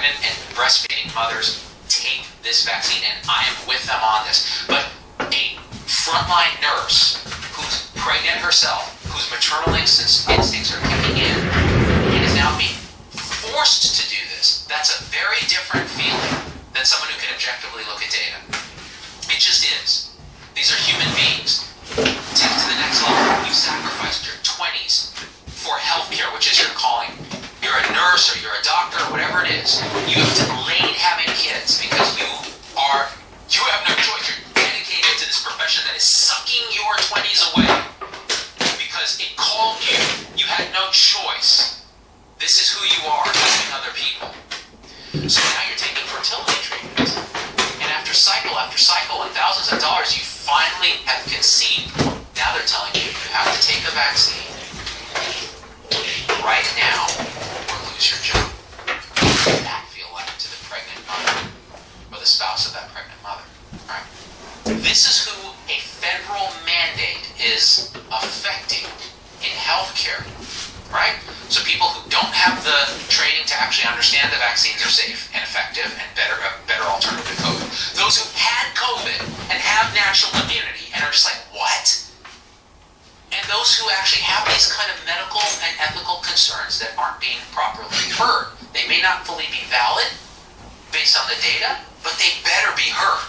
pregnant and breastfeeding mothers take this vaccine, and I am with them on this. But a frontline nurse who's pregnant herself, whose maternal instincts are kicking in, and is now being forced to do this, that's a very different feeling than someone who can objectively look at data. It just is. These are human beings. Take it to the next level. You've sacrificed your 20s for healthcare, which is your calling. You're a nurse or you're a doctor or whatever it is. You have delayed having kids because you have no choice. You're dedicated to this profession that is sucking your 20s away because it called you. You had no choice. This is who you are, helping other people. So now you're taking fertility treatments. And after cycle and thousands of dollars, you finally have conceived. Now they're telling you have to take a vaccine right now or lose your job. What does that feel like to the pregnant mother or the spouse of that pregnant mother? Right? This is who a federal mandate is affecting in healthcare. Right? So people who don't have the training to actually understand the vaccines are safe and effective and a better alternative to COVID. Those who had COVID and have natural immunity and are just like, what? And those who actually have these kind of medical and ethical concerns that aren't being properly heard. They may not fully be valid based on the data, but they better be heard.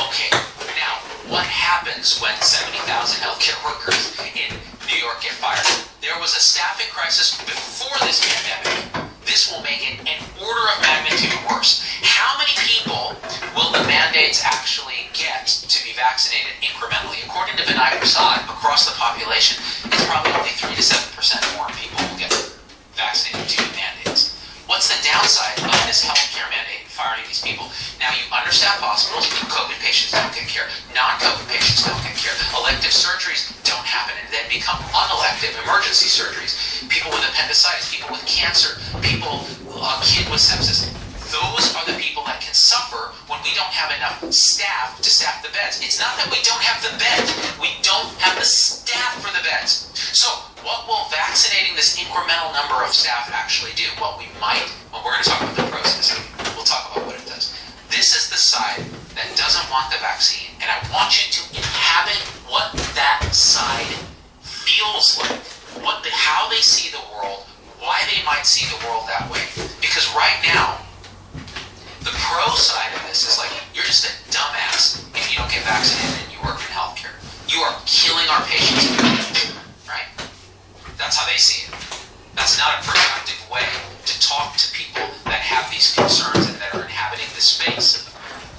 Okay, now, what happens when 70,000 healthcare workers in New York get fired? There was a staffing crisis before this pandemic. This will make it an order of magnitude worse. How many people will the mandates actually get to be vaccinated incrementally? According to Vinay Prasad, across the population, it's probably only 3 to 7% more people will get vaccinated due to mandates. What's the downside of this healthcare mandate firing these people? Now, you understaff hospitals, COVID patients don't get care, non-COVID patients don't get care, elective surgeries don't happen and then become unelective emergency surgeries. People with appendicitis, people with cancer, people, a kid with sepsis. Those are the people that can suffer when we don't have enough staff to staff the beds. It's not that we don't have the beds, we don't have the staff for the beds. So, what will vaccinating this incremental number of staff actually do? Well, we're going to talk about the pros in a second. We'll talk about what it does. This is the side that doesn't want the vaccine, and I want you to inhabit what that side feels like, how they see the world, why they might see the world that way. Because right now, the pro side of this is like, you're just a dumbass if you don't get vaccinated and you work in healthcare. You are killing our patients, right? That's how they see it. That's not a productive way to talk to people that have these concerns and that are inhabiting this space.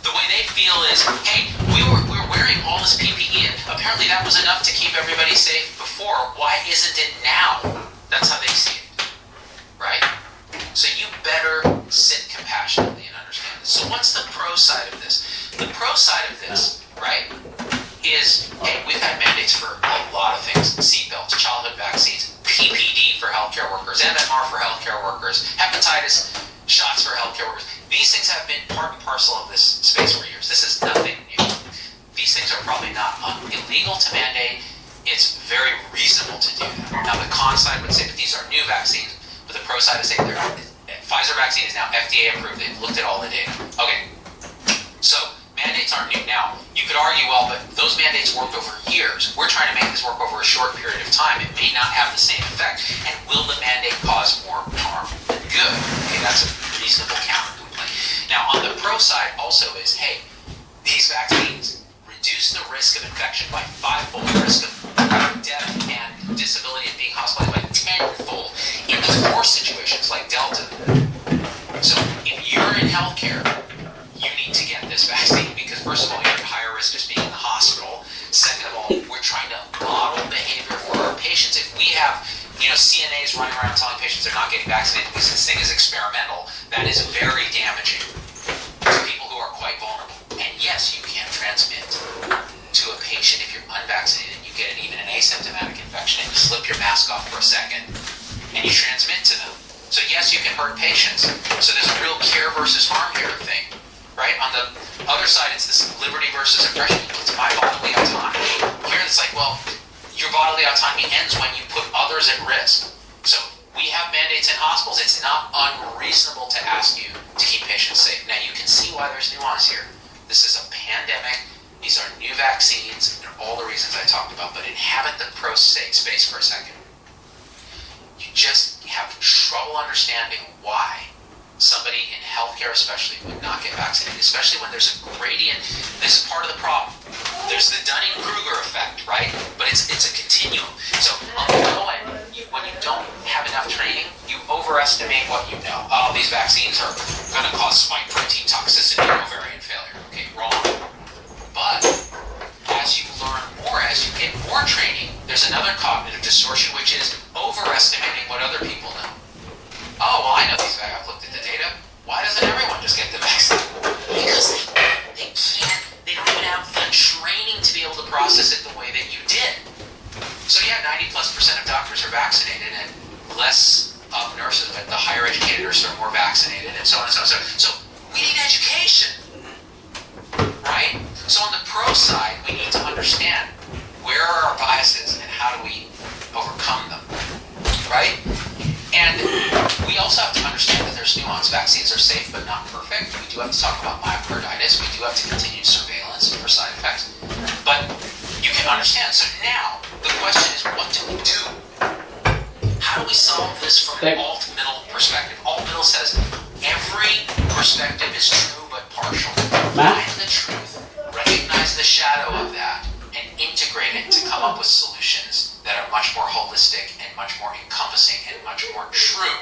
The way they feel is, hey, we're wearing all this PPE and apparently that was enough to keep everybody safe before. Why isn't it now? That's how they see it, right? So you better sit compassionately and understand this. So what's the pro side of this? The pro side of this, right, is, hey, we've had mandates for a lot of things. Seatbelts, childhood vaccines, PPD for healthcare workers, MMR for healthcare workers, hepatitis shots for healthcare workers. These things have been part and parcel of this space for years. This is nothing new. These things are probably not illegal to mandate. It's very reasonable to do that. Now, the con side would say that these are new vaccines, but the pro side would say Pfizer vaccine is now FDA approved. They've looked at all the data. Okay, so mandates aren't new. Now, you could argue, well, but those mandates worked over years. We're trying to make this work over a short period of time. It may not have the same effect. And will the mandate cause more harm than good? Okay, that's a reasonable counter-complaint. Now, on the pro side also is, hey, these vaccines reduce the risk of infection by 5-fold, the risk of death and disability and being hospitalized by 10-fold in those worst situations like Delta. So if you're in healthcare, you need to get this vaccine because, first of all, you're at higher risk of being in the hospital. Second of all, we're trying to model behavior for our patients. If we have, CNAs running around telling patients they're not getting vaccinated because this thing is experimental, that is very damaging to people who are quite vulnerable. And yes, you can transmit to a patient if you're unvaccinated and you get even an asymptomatic infection and you slip your mask off for a second and you transmit to them. So yes, you can hurt patients. So there's a real care versus harm here thing. Right? On the other side, it's this liberty versus oppression. It's my bodily autonomy. Here, it's like, well, your bodily autonomy ends when you put others at risk. So We have mandates in hospitals. It's not unreasonable to ask you to keep patients safe. Now, you can see why there's nuance here. This is a pandemic. These are new vaccines, and all the reasons I talked about. But inhabit the pro space for a second. You just have trouble understanding why somebody in healthcare especially would not get vaccinated, especially when there's a gradient. This is part of the problem. There's the Dunning-Kruger effect, right? But it's a continuum. So on the low end, when you don't have enough training, you overestimate what you know. Oh, these vaccines are going to cause spike protein toxicity and ovarian failure. Okay, wrong. But as you learn more, as you get more training, there's another cognitive distortion, which is overestimating what other people know. Oh, well, I know these vaccines. I've looked at the data. Why doesn't everyone just get the vaccine? Because they can't. They don't even have the training to be able to process it the way that you did. So yeah, 90+% of doctors are vaccinated, and less of nurses, but the higher educated nurses are more vaccinated, and so on and so on. So we need education, right? So on the pro side, we need to understand where are our biases and how do we overcome them, right? And we also have to understand that there's nuance. Vaccines are safe but not perfect. We do have to talk about myocarditis. We do have to continue surveillance for side effects. But you can understand. So now, the question is, what do we do? How do we solve this from an alt-middle perspective? Alt-middle says every perspective is true but partial. Find the truth, recognize the shadow of that, and integrate it to come up with solutions that are much more holistic and much more encompassing and much more true,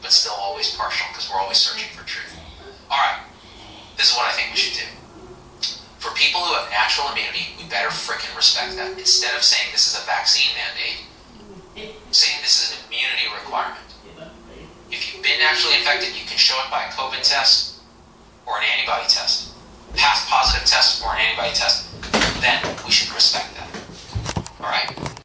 but still always partial, because we're always searching for truth. All right, this is what I think we should do. For people who have natural immunity, we better frickin' respect that. Instead of saying this is a vaccine mandate, saying this is an immunity requirement. If you've been naturally infected, you can show it by a COVID test or an antibody test. Past positive test or an antibody test.